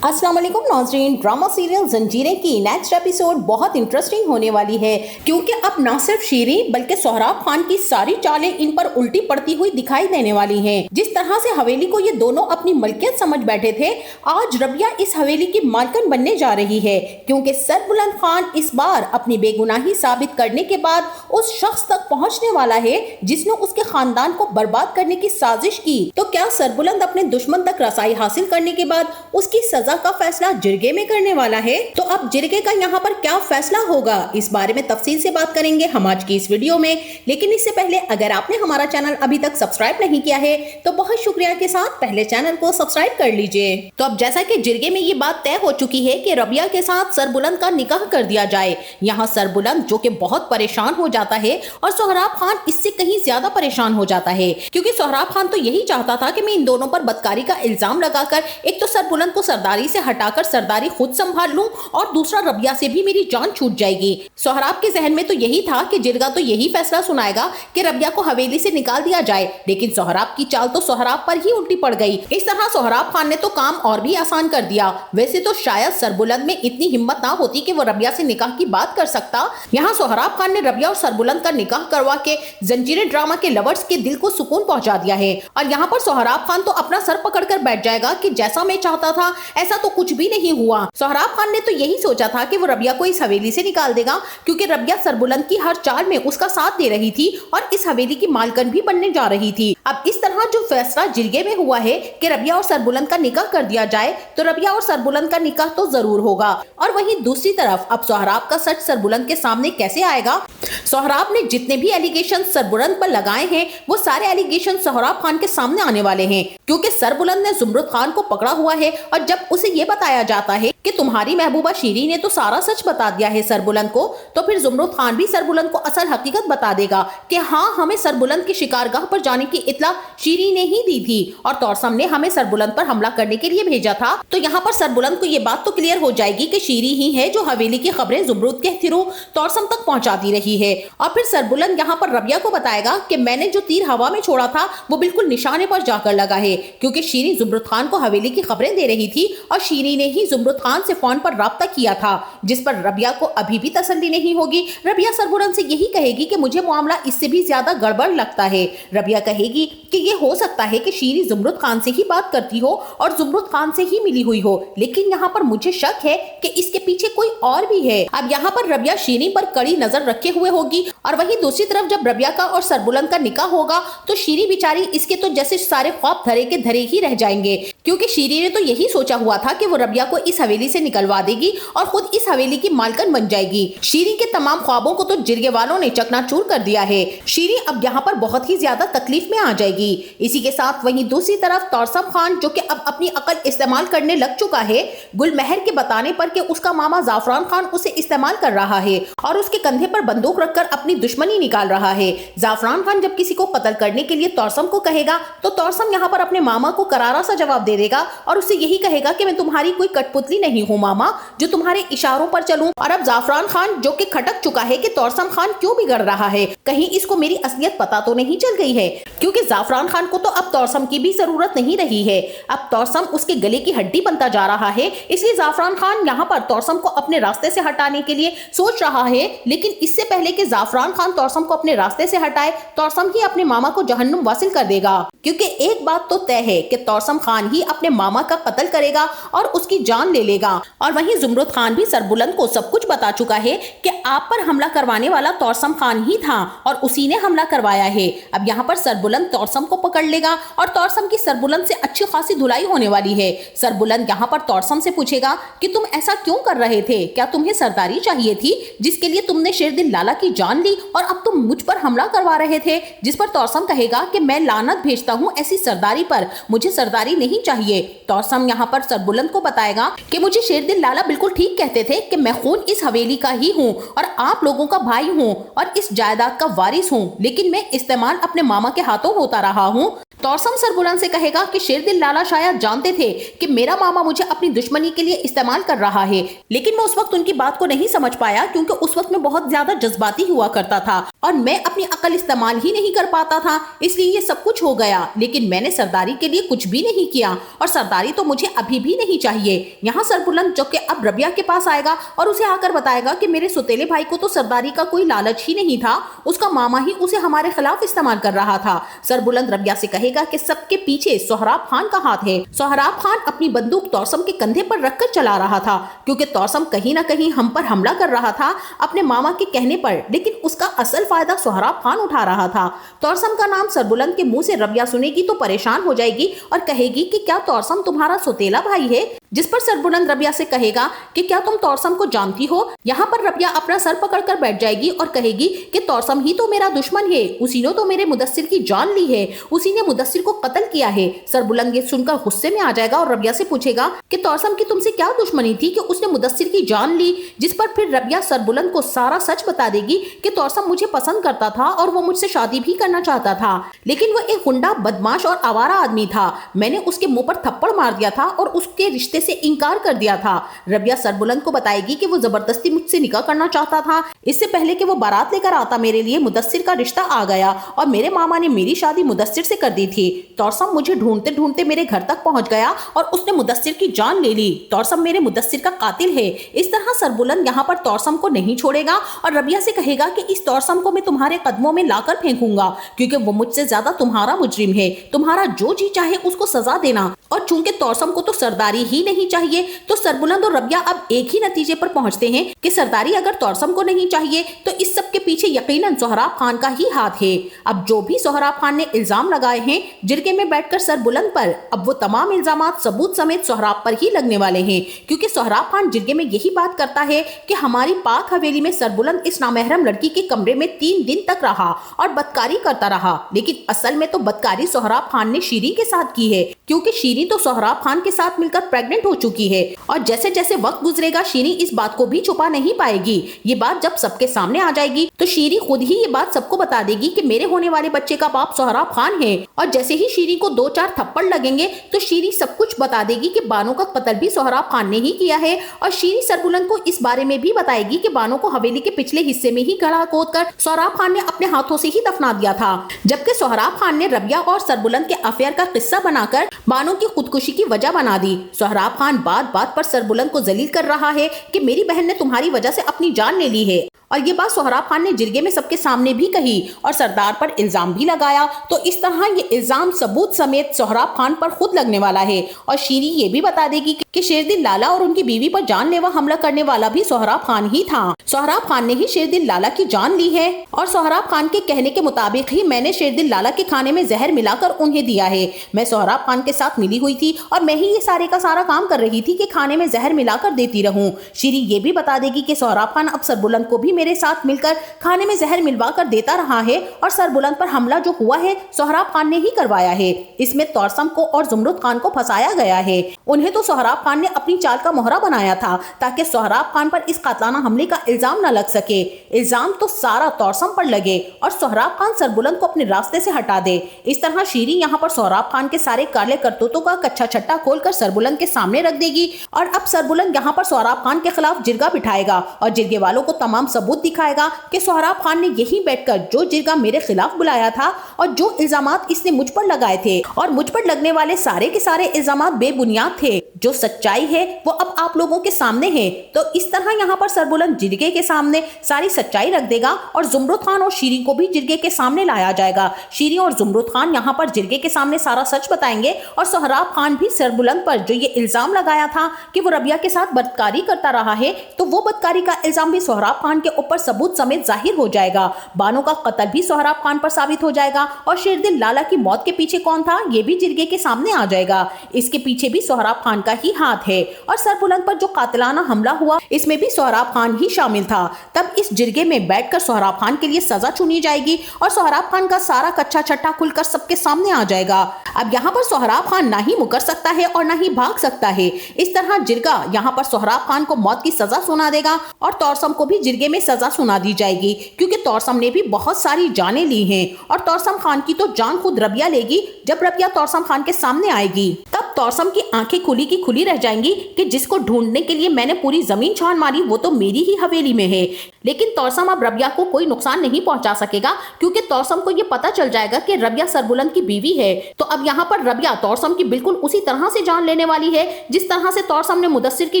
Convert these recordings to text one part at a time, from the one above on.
अस्सलाम वालेकुम नाज़रीन, ड्रामा सीरियल जंजीरें की नेक्स्ट एपिसोड बहुत इंटरेस्टिंग होने वाली है क्योंकि अब ना सिर्फ शीरीन बल्कि सोहराब खान की सारी चालें इन पर उल्टी पड़ती हुई दिखाई देने वाली हैं। जिस तरह से हवेली को ये दोनों अपनी मलकियत समझ बैठे थे, आज रबिया इस हवेली की मालकन बनने जा रही है क्योंकि सरबुलंद खान इस बार अपनी बेगुनाही साबित करने के बाद उस शख्स तक पहुँचने वाला है जिसने उसके खानदान को बर्बाद करने की साजिश की। तो क्या सरबुलंद अपने दुश्मन तक रसाई हासिल करने के बाद उसकी सजा का फैसला जिरगे में करने वाला है? तो अब जिरगे का यहाँ पर क्या फैसला होगा, इस बारे में तफसील से बात करेंगे हम आज की इस वीडियो में। लेकिन इससे पहले अगर आपने हमारा चैनल अभी तक सब्सक्राइब नहीं किया है तो बहुत शुक्रिया के साथ पहले चैनल को सब्सक्राइब कर लीजिए। तो अब जैसा कि जिरगे में ये बात तय हो चुकी है कि रबिया के साथ सरबुलंद का निकाह कर दिया जाए। यहाँ सरबुलंद जो कि बहुत परेशान हो जाता है और सोहराब खान इससे कहीं ज्यादा परेशान हो जाता है क्योंकि सोहराब खान तो यही चाहता था कि मैं इन दोनों पर बदकारी का इल्जाम लगाकर एक तो सरबुलंद को सरदारी से हटाकर सरदारी खुद संभाल लूं और दूसरा रबिया से भी मेरी जान छूट जाएगी। सोहराब के जहन में तो यही था कि जिरगा तो यही फैसला सुनाएगा कि रबिया को हवेली से निकाल दिया जाए, लेकिन सोहराब की चाल तो सोहराब पर ही उल्टी पड़ गई। इस तरह सोहराब खान ने तो काम और भी आसान कर दिया। वैसे तो शायद सरबुलंद में इतनी हिम्मत ना होती कि वो रबिया से निकाह की बात कर सकता। यहाँ सोहराब खान ने रबिया और सरबुलंद का निकाह करवा के जंजीरें ड्रामा के लवर्स के दिल को सुकून पहुंचा दिया है और यहाँ पर सोहराब खान तो अपना सर पकड़कर बैठ जाएगा कि जैसा मैं चाहता था ऐसा तो कुछ भी नहीं हुआ। सोहराब खान ने तो यही सोचा था कि वो रबिया को इस हवेली से निकाल देगा क्योंकि रबिया सरबुलंद की हर चाल में उसका साथ दे रही थी और इस हवेली की मालकन भी बनने जा रही थी। अब इस तरह जो फैसला जिरगे में हुआ है कि रबिया और सरबुलंद का निकाह कर दिया जाए तो रबिया और सरबुलंद का निकाह तो जरूर होगा। और वहीं दूसरी तरफ अब सोहराब का सच सरबुलंद के सामने कैसे आएगा? सोहराब ने जितने भी एलिगेशन सरबुलंद पर लगाए हैं वो सारे एलिगेशन सोहराब खान के सामने आने वाले हैं क्योंकि सरबुलंद ने जुमरुद खान को पकड़ा हुआ है और जब उसे ये बताया जाता है कि तुम्हारी महबूबा शीरी ने तो सारा सच बता दिया है सरबुलंद को, तो फिर जुमरुद खान भी सरबुलंद को असल हकीकत बता देगा कि हाँ, हमें सरबुलंद की शिकारगाह पर जाने की इत्तला शीरी ने ही दी थी और तौरसम ने हमें सरबुलंद पर हमला करने के लिए भेजा था। तो यहाँ पर सरबुलंद को ये बात तो क्लियर हो जाएगी कि शीरी ही है जो हवेली की खबरें जुमरुद के थ्रू तौरसम तक पहुंचाती रही है। और फिर सरबुलंद यहाँ पर रबिया को बताएगा कि मैंने जो तीर हवा में छोड़ा था वो बिल्कुल निशाने पर जाकर लगा है क्योंकि शीरी जुमरुद खान को हवेली की खबरें दे रही थी और शीरी ने ही जुमरुद खान से फोन पर राब्ता किया था, जिस पर रबिया को अभी भी तसल्ली नहीं होगी। रबिया सरबुलंद से यही कहेगी कि मुझे मामला इससे भी ज्यादा गड़बड़ लगता है। रबिया कहेगी कि ये हो सकता है कि शीरी जुमरुद खान से ही बात करती हो और जुमरुद खान से ही मिली हुई हो, लेकिन यहाँ पर मुझे शक है कि इसके पीछे कोई और भी है। अब यहाँ पर रबिया शीरी पर कड़ी नजर रखे हुए होगी और वहीं दूसरी तरफ जब रबिया का और सरबुलंद का निकाह होगा तो शीरी बेचारी इसके तो जैसे सारे ख्वाब धरे के धरे ही रह जाएंगे क्योंकि शीरी ने तो यही सोचा हुआ था कि वो रबिया को इस हवेली से निकलवा देगी और खुद इस हवेली की मालकन बन जाएगी। शीरी के तमाम ख्वाबों को तो जिरगे वालों ने चकनाचूर कर दिया है। शीरी अब यहाँ पर बहुत ही ज्यादा तकलीफ में आ जाएगी। इसी के साथ वहीं दूसरी तरफ तौरसम खान जो कि अब अपनी अकल इस्तेमाल करने लग चुका है, गुलमहर के बताने पर कि उसका मामा जाफरान खान उसे इस्तेमाल कर रहा है और उसके कंधे पर बंदूक रखकर अपनी दुश्मनी निकाल रहा है। जाफरान खान जब किसी को कत्ल करने के लिए तौरसम को कहेगा तो तौरसम यहाँ पर अपने मामा को करारा सा जवाब दे देगा और उससे यही कहेगा कि मैं तुम्हारी कोई कठपुतली नहीं हूँ मामा जो तुम्हारे इशारों पर चलूं। और अब जाफरान खान जो कि खटक चुका है कि तौरसम खान क्यों बिगड़ रहा है, कहीं इसको मेरी असलियत पता तो नहीं चल गई है, क्योंकि जाफरान खान को तो अब तौरसम की भी जरूरत नहीं रही है। अब तौरसम उसके गले की हड्डी बनता जा रहा है, इसलिए जाफरान खान यहाँ पर तौरसम को अपने रास्ते से हटाने के लिए सोच रहा है। लेकिन इससे पहले कि जाफरान खान तौरसम को अपने रास्ते से हटाए, तौरसम ही अपने मामा को जहन्नुम वासिल कर देगा क्योंकि एक बात तो तय है कि तौरसम खान ही अपने मामा का कत्ल करेगा और उसकी जान ले लेगा। और वहीं जुमरुद खान भी सरबुलंद को सब कुछ बता चुका है कि आप पर हमला करवाने वाला तौरसम खान ही था और उसी ने हमला करवाया है। अब यहाँ पर सरबुलंद तौरसम को पकड़ लेगा और तौरसम की सरबुलंद से अच्छी खासी धुलाई होने वाली है। सरबुलंद यहाँ पर तौरसम से पूछेगा कि तुम ऐसा क्यों कर रहे थे, क्या तुम्हें सरदारी चाहिए थी जिसके लिए तुमने शेरदिल लाला की जान ली और अब तुम मुझ पर हमला करवा रहे थे? जिस पर तौरसम कहेगा कि मैं लानत भेजता हूँ ऐसी सरदारी पर, मुझे सरदारी नहीं चाहिए। तौरसम यहाँ पर सरबुलंद को बताएगा कि मुझे शेरदिल लाला बिल्कुल ठीक कहते थे कि मैं खून इस हवेली का ही हूँ और आप लोगों का भाई हूँ और इस जायदाद का वारिस हूँ, लेकिन मैं इस्तेमाल अपने मामा के हाथों होता रहा हूँ। तौरसम सरबुलंद से कहेगा कि शेरदिल लाला शायद जानते थे कि मेरा मामा मुझे अपनी दुश्मनी के लिए इस्तेमाल कर रहा है, लेकिन मैं उस वक्त उनकी बात को नहीं समझ पाया क्योंकि उस वक्त मैं बहुत ज्यादा जज्बाती हुआ करता था और मैं अपनी अकल इस्तेमाल ही नहीं कर पाता था, इसलिए ये सब कुछ हो गया। लेकिन मैंने सरदारी के लिए कुछ भी नहीं किया और सरदारी तो मुझे अभी भी नहीं चाहिए। यहाँ सरबुलंद जो कि अब रबिया के पास आएगा और उसे आकर बताएगा कि मेरे सुतेले भाई को तो सरदारी का कोई लालच ही नहीं था, उसका मामा ही उसे हमारे खिलाफ इस्तेमाल कर रहा था। सरबुलंद रबिया से कहेगा कि सबके पीछे सोहराब खान का हाथ है। सोहराब खान अपनी बंदूक तौरसम के कंधे पर रखकर चला रहा था क्योंकि तौरसम कहीं ना कहीं हम पर हमला कर रहा था अपने मामा के कहने पर, लेकिन उसका असल फायदा सोहराब खान उठा रहा था। तौरसम का नाम सरबुलंद के मुंह से रबिया सुनेगी तो परेशान हो जाएगी और कहेगी कि क्या तौरसम तुम्हारा सुतेला भाई है, जिस पर सरबुलंद रबिया से कहेगा कि क्या तुम तौरसम को जानती हो। यहाँ पर रबिया अपना सर पकड़कर बैठ जाएगी और कहेगी कि तौरसम ही तो मेरा दुश्मन है, उसी ने तो मेरे मुदस्सिर की जान ली है, उसी ने मुदस्सिर को कत्ल किया है। सरबुलंद ये सुनकर गुस्से में आ जाएगा और रबिया से पूछेगा कि तौरसम की तुमसे क्या दुश्मनी थी कि उसने मुदस्सिर की जान ली, जिस पर फिर रबिया सरबुलंद को सारा सच बता देगी कि तौरसम मुझे पसंद करता था और वो मुझसे शादी भी करना चाहता था, लेकिन वो एक गुंडा, बदमाश और आवारा आदमी था। मैंने उसके मुंह पर थप्पड़ मार दिया था और उसके रिश्ते से इनकार कर दिया था। रबिया सरबुलंद को बताएगी कि वो जबरदस्ती मुझसे निकाह करना चाहता था, इससे पहले कि वो बारात लेकर आता मेरे लिए मुदस्सिर का रिश्ता आ गया और मेरे मामा ने मेरी शादी मुदस्सिर से कर दी थी। तौरसम मुझे ढूंढते ढूंढते मेरे घर तक पहुंच गया और उसने मुदस्सिर की जान ले ली। तौरसम मेरे मुदस्सिर का कातिल है। इस तरह सरबुलंद यहाँ पर तौरसम को नहीं छोड़ेगा और रबिया से कहेगा कि इस तौरसम को मैं तुम्हारे कदमों में लाकर फेंकूंगा क्योंकि वो मुझसे ज्यादा तुम्हारा मुजरिम है, तुम्हारा जो जी चाहे उसको सजा देना। और चूंकि तौरसम को तो सरदारी ही नहीं चाहिए, तो सरबुलंद और रबिया अब एक ही नतीजे पर पहुंचते हैं कि सरदारी अगर तौरसम को नहीं चाहिए तो इस सब के पीछे यकीनन सोहराब खान का ही हाथ है। अब जो भी सोहराब खान ने इल्जाम लगाए हैं जिरगे में बैठकर सरबुलंद पर, अब वो तमाम इल्जामात सबूत समेत सोहराब पर ही लगने वाले हैं, क्योंकि सोहराब खान जिरगे में यही बात करता है कि हमारी पाक हवेली में सरबुलंद इस नामहरम लड़की के कमरे में 3 दिन तक रहा और बदकारी करता रहा, लेकिन असल में तो बदकारी सोहराब खान ने शीरीं के साथ की है, क्योंकि शीरीं तो सोहराब खान के साथ मिलकर प्रेग्नेंट हो चुकी है और जैसे जैसे वक्त गुजरेगा शीरीं इस बात को भी छुपा नहीं पाएगी। ये बात जब सबके सामने आ जाएगी तो शीरीं खुद ही ये बात सबको बता देगी कि मेरे होने वाले बच्चे का बाप सोहराब खान है और जैसे ही शीरीं को 2-4 थप्पड़ लगेंगे तो शीरीं सब कुछ बता देगी कि बानो का कत्ल भी सोहराब खान ने ही किया है और शीरीं सरबुलंद को इस बारे में भी बताएगी कि बानो को हवेली के पिछले हिस्से में ही गला खोदकर सोहराब खान ने अपने हाथों से ही दफना दिया था, जबकि सोहराब खान ने रबिया और सरबुलंद के अफेयर का किस्सा बनाकर बानो की खुदकुशी की वजह बना दी। सोहराब खान बात बात पर सरबुलंद को जलील कर रहा है कि मेरी बहन ने तुम्हारी वजह से अपनी जान ले ली है, और ये बात सोहराब खान ने जिरगे में सबके सामने भी कही और सरदार पर इल्जाम भी लगाया। तो इस तरह ये इल्जाम सबूत समेत सोहराब खान पर खुद लगने वाला है और शीरीं ये भी बता देगी कि शेरदिल लाला और उनकी बीवी पर जानलेवा हमला करने वाला भी सोहराब खान ही था। सोहराब खान ने ही शेरदिल लाला की जान ली है और सोहराब खान के कहने के मुताबिक ही मैंने शेरदिल लाला के खाने में जहर मिलाकर उन्हें दिया है। मैं सोहराब खान के साथ मिली हुई थी और मैं ही ये सारे का सारा काम कर रही थी कि खाने में जहर मिलाकर देती रहूं। शीरीं ये भी बता देगी कि सोहराब खान अब सरबुलंद को भी मेरे साथ मिलकर खाने में जहर मिलवा कर देता रहा है और सरबुलंद पर हमला जो हुआ है सोहराब खान ने ही करवाया है। इसमें तौरसम को और जुमरुद खान को फंसाया गया है। उन्हें तो सोहराब खान ने अपनी चाल का मोहरा बनाया था ताकि सोहराब खान पर इस कातलाना हमले का इल्जाम न लग सके। इल्जाम तो सारा तौरसम पर लगे और सोहराब खान सरबुलंद को अपने रास्ते से हटा दे। इस तरह शीरीं यहाँ पर सोहराब खान के सारे काले करतूतों का कच्चा छट्टा खोलकर सरबुलंद के सामने रख देगी और अब सरबुलंद यहाँ पर सोहराब खान के खिलाफ जिरगा बिठाएगा और जिरगे वालों को तमाम सबूत दिखाएगा कि सोहराब खान ने यहीं बैठकर जो जिरगा मेरे खिलाफ बुलाया था और जो इल्जामात इसने मुझ पर लगाए थे और मुझ पर लगने वाले सारे के सारे इल्जामात बेबुनियाद थे। जो सच्चाई है वो अब आप लोगों के सामने है। तो इस तरह यहाँ पर सरबुलंद जिरगे के सामने सारी सच्चाई रख देगा और जुमरुद खान और शीरीं को भी जिरगे के सामने लाया जाएगा। शीरीं और जुमरुद खान यहाँ पर जिरगे के सामने सारा सच बताएंगे और सोहराब खान भी सरबुलंद पर जो ये इल्जाम लगाया था कि वो रबिया के साथ बदकारी करता रहा है, तो वो बदकारी का इल्जाम भी सोहराब खान के ऊपर सबूत समेत जाहिर हो जाएगा। बानो का कत्ल भी सोहराब खान पर साबित हो जाएगा और शेरदिल लाला की मौत के पीछे कौन था ये भी जिरगे के सामने आ जाएगा। इसके पीछे भी सोहराब खान का ही हयात है और सरबुलंद पर जो कातिलाना हमला हुआ इसमें भी सोहराब खान ही शामिल था। तब इस जिरगे में बैठकर सोहराब खान के लिए सजा चुनी जाएगी और सोहराब खान का सारा कच्चा चट्टा खुलकर सबके सामने आ जाएगा। अब यहाँ पर सोहराब खान ना ही मुकर सकता है और ना ही भाग सकता है। इस तरह जिरगा यहाँ पर सोहराब खान को मौत की सजा सुना देगा और तौरसम को भी जिरगे में सजा सुना दी जाएगी, क्योंकि तौरसम ने भी बहुत सारी जानें ली हैं और तौरसम खान की तो जान खुद रबिया लेगी। जब रबिया तौरसम खान के सामने आएगी तब तौरसम की आंखें खुली की खुली रह जाएंगी कि जिसको ढूंढने के लिए मैंने पूरी जमीन छान मारी वो तो मेरी ही हवेली में है। लेकिन तौरसम अब रबिया को कोई नुकसान नहीं पहुंचा सकेगा, क्योंकि तौरसम को ये पता चल जाएगा कि रबिया सरबुलंद की बीवी है। तो अब यहाँ पर रबिया तौरसम की बिल्कुल उसी तरह से जान लेने वाली है जिस तरह से तौरसम ने मुदस्सिर की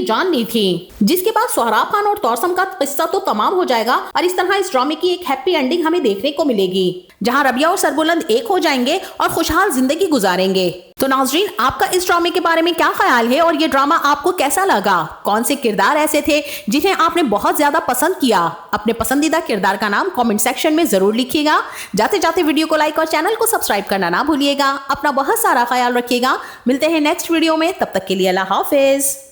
जान ली थी। जिसके बाद सोहराब खान और तौरसम का किस्सा तो तमाम हो जाएगा और इस तरह इस ड्रामे की एक हैप्पी एंडिंग हमें देखने को मिलेगी, जहाँ रबिया और सरबुलंद एक हो जाएंगे और खुशहाल जिंदगी गुजारेंगे। तो नाज़रीन, आपका इस ड्रामे के बारे में क्या ख्याल है और ये ड्रामा आपको कैसा लगा? कौन से किरदार ऐसे थे जिन्हें आपने बहुत ज्यादा पसंद किया? अपने पसंदीदा किरदार का नाम कमेंट सेक्शन में जरूर लिखिएगा। जाते जाते वीडियो को लाइक और चैनल को सब्सक्राइब करना ना भूलिएगा। अपना बहुत सारा ख्याल रखिएगा। मिलते हैं नेक्स्ट वीडियो में, तब तक के लिए अल्लाह हाफिज।